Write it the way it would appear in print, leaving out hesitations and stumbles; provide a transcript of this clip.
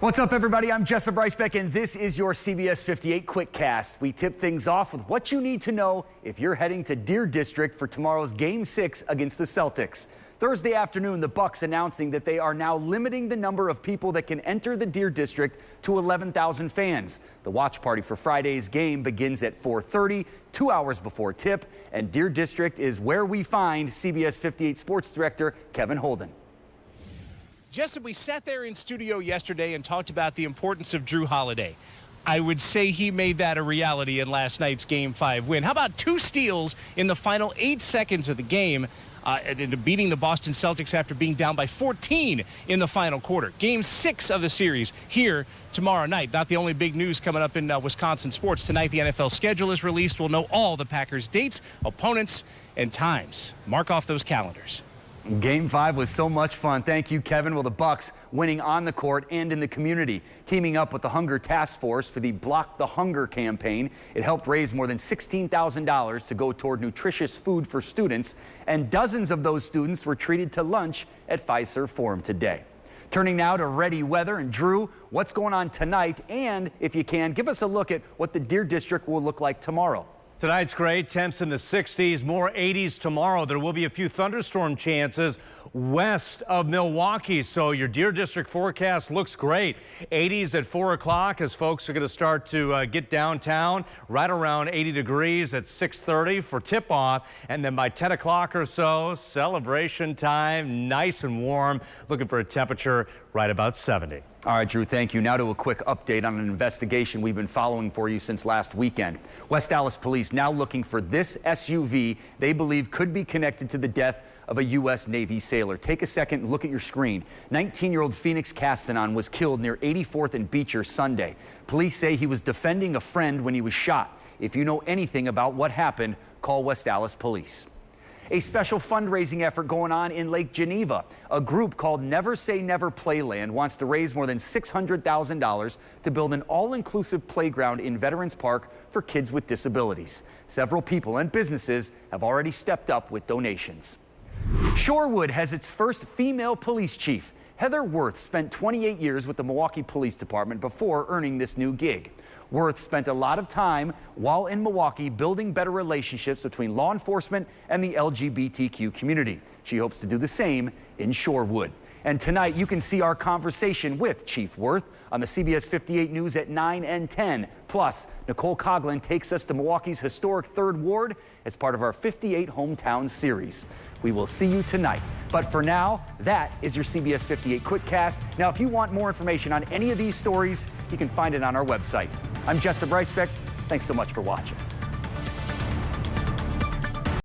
What's up, everybody? I'm Jessup Reisbeck, and this is your CBS 58 Quickcast. We tip things off with what you need to know if you're heading to Deer District for tomorrow's Game 6 against the Celtics. Thursday afternoon, the Bucks announcing that they are now limiting the number of people that can enter the Deer District to 11,000 fans. The watch party for Friday's game begins at 4:30, 2 hours before tip, and Deer District is where we find CBS 58 Sports Director Kevin Holden. Jessup, we sat there in studio yesterday and talked about the importance of Drew Holiday. I would say he made that a reality in last night's Game 5 win. How about 2 steals in the final 8 seconds of the game, and beating the Boston Celtics after being down by 14 in the final quarter. Game 6 of the series here tomorrow night. Not the only big news coming up in Wisconsin sports. Tonight, the NFL schedule is released. We'll know all the Packers' dates, opponents, and times. Mark off those calendars. Game 5 was so much fun. Thank you, Kevin. Well, the Bucks winning on the court and in the community, teaming up with the Hunger Task Force for the Block the Hunger campaign. It helped raise more than $16,000 to go toward nutritious food for students, and dozens of those students were treated to lunch at Fiserv Forum today. Turning now to ready weather, and Drew, what's going on tonight? And if you can, give us a look at what the Deer District will look like tomorrow. Tonight's great. Temps in the 60s, more 80s tomorrow. There will be a few thunderstorm chances west of Milwaukee, so your Deer District forecast looks great. 80s at 4 o'clock as folks are going to start to get downtown, right around 80 degrees at 6:30 for tip-off, and then by 10 o'clock or so, celebration time, nice and warm, looking for a temperature right about 70. All right, Drew, thank you. Now to a quick update on an investigation we've been following for you since last weekend. West Dallas police now looking for this SUV they believe could be connected to the death of a U.S. Navy sailor. Take a second and look at your screen. 19-year-old Phoenix Castanon was killed near 84th and Beecher Sunday. Police say he was defending a friend when he was shot. If you know anything about what happened, call West Dallas Police. A special fundraising effort going on in Lake Geneva. A group called Never Say Never Playland wants to raise more than $600,000 to build an all-inclusive playground in Veterans Park for kids with disabilities. Several people and businesses have already stepped up with donations. Shorewood has its first female police chief. Heather Worth spent 28 years with the Milwaukee Police Department before earning this new gig. Worth spent a lot of time while in Milwaukee building better relationships between law enforcement and the LGBTQ community. She hopes to do the same in Shorewood. And tonight you can see our conversation with Chief Worth on the CBS 58 News at 9 and 10. Plus, Nicole Coughlin takes us to Milwaukee's historic 3rd Ward as part of our 58 Hometown series. We will see you tonight. But for now, that is your CBS 58 Quickcast. Now, if you want more information on any of these stories, you can find it on our website. I'm Jessup Reisbeck. Thanks so much for watching.